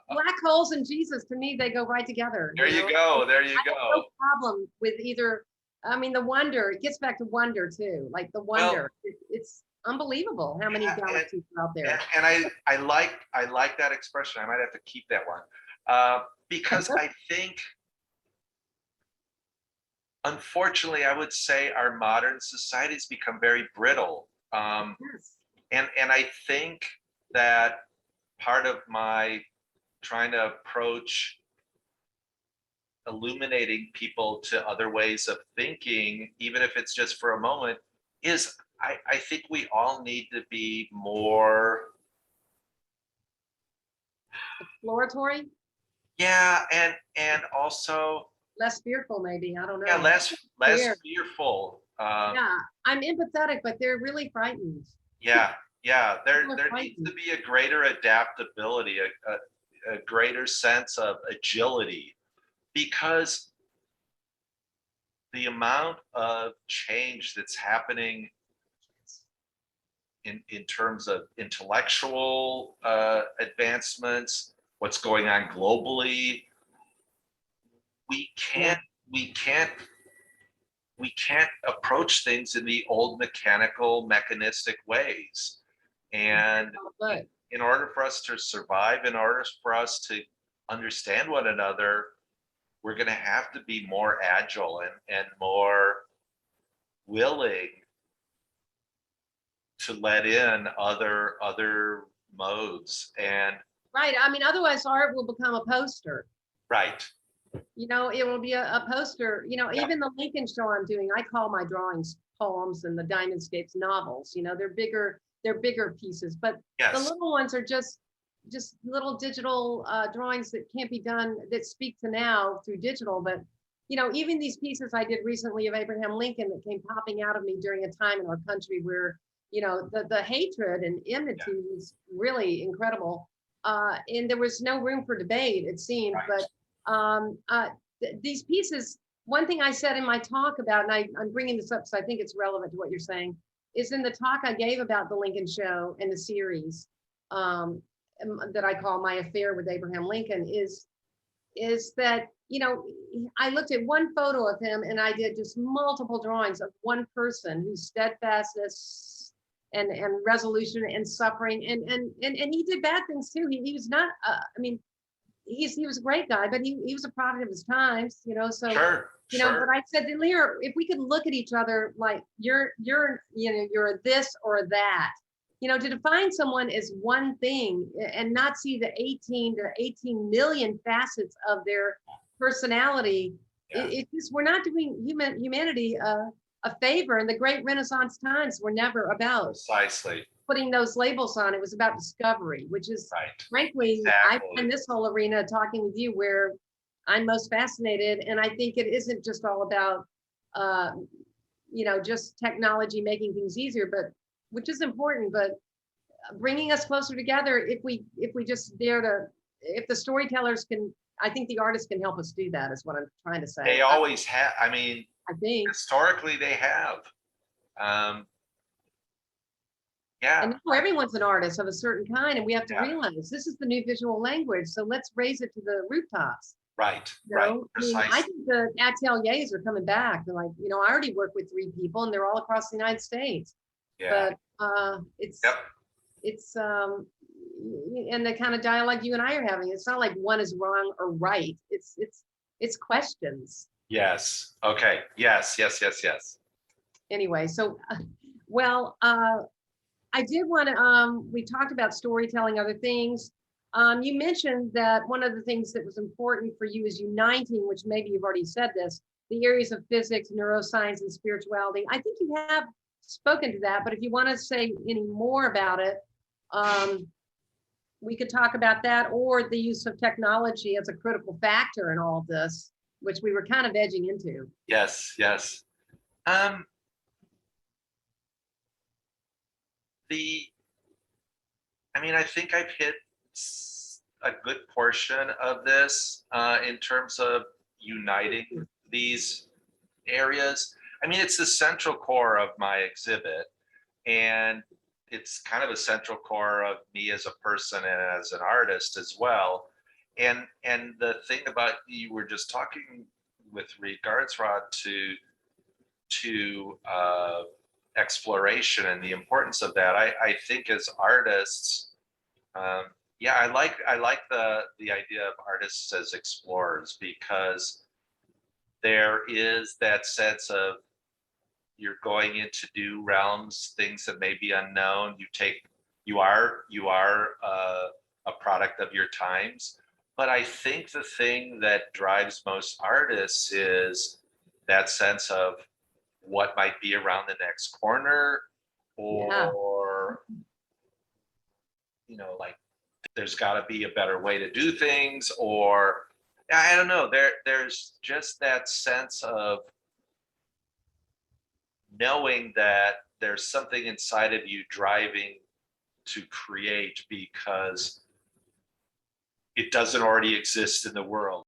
black holes and Jesus, to me, they go right together. There you go. There you I have go. no problem with either. I mean, the wonder, it gets back to wonder too, like the wonder. It's unbelievable how many galaxies are out there. And I like that expression. I might have to keep that one. Because I think, unfortunately, I would say our modern society's become very brittle. Yes. And I think that part of my trying to approach illuminating people to other ways of thinking, even if it's just for a moment, is I think we all need to be more Exploratory, yeah, and also less fearful, maybe. I don't know. yeah, less Scared. fearful. Yeah, I'm empathetic, but they're really frightened. Yeah, there People are needs frightened. to be a greater adaptability, a greater sense of agility, because the amount of change that's happening in terms of intellectual advancements, what's going on globally, we Yeah. can't we can't approach things in the old mechanical, mechanistic ways. And But in order for us to survive, in order for us to understand one another, we're going to have to be more agile and more willing to let in other modes. And right. I mean, otherwise art will become a poster. right. It will be a poster. Yeah. Even the Lincoln show I'm doing, I call my drawings poems and the Diamondscapes novels. They're bigger pieces, but the Yes. little ones are just little digital drawings that can't be done, that speak to now through digital. But even these pieces I did recently of Abraham Lincoln that came popping out of me during a time in our country where the hatred and enmity was really incredible, and there was no room for debate, it seemed. Right. But these pieces, one thing I said in my talk about, and I'm bringing this up so I think it's relevant to what you're saying, is in the talk I gave about the Lincoln show and the series that I call My Affair with Abraham Lincoln, is that I looked at one photo of him and I did just multiple drawings of one person whose steadfastness and resolution and suffering, and he did bad things too. He was not I mean, he was a great guy, but he was a product of his times, so Sure. but I said to Lear, if we could look at each other like you're you're this or that, to define someone as one thing and not see the 18 to 18 million facets of their personality, Yeah. it just, we're not doing humanity a favor. And the great Renaissance times were never about Precisely. putting those labels on. It was about discovery, which is Right. frankly, Exactly. I find this whole arena talking with you where I'm most fascinated. And I think it isn't just all about, just technology making things easier, but which is important, but bringing us closer together. If we just dare to, if the storytellers can, I think the artists can help us do that, is what I'm trying to say. They always have. I mean, I think historically they have. Yeah. And now everyone's an artist of a certain kind, and we have to realize this is the new visual language. So let's raise it to the rooftops. Right. Right. Precisely. I think the ateliers are coming back. They're like, I already work with 3 people, and they're all across the United States. Yeah. But it's and the kind of dialogue you and I are having. It's not like one is wrong or right. It's questions. Yes. Okay. Yes. Anyway, so well. I did want to, we talked about storytelling, other things. You mentioned that one of the things that was important for you is uniting, which maybe you've already said this, the areas of physics, neuroscience, and spirituality. I think you have spoken to that, but if you want to say any more about it, we could talk about that, or the use of technology as a critical factor in all of this, which we were kind of edging into. Yes. I think I've hit a good portion of this in terms of uniting these areas. It's the central core of my exhibit, and it's kind of a central core of me as a person and as an artist as well. And the thing about, you were just talking with regards, Rod, to exploration and the importance of that. I think as artists, um, yeah, I like the idea of artists as explorers, because there is that sense of, you're going into new realms, things that may be unknown. You are a product of your times. But I think the thing that drives most artists is that sense of what might be around the next corner, Yeah. or, like, there's got to be a better way to do things, or I don't know. There's just that sense of knowing that there's something inside of you driving to create, because it doesn't already exist in the world.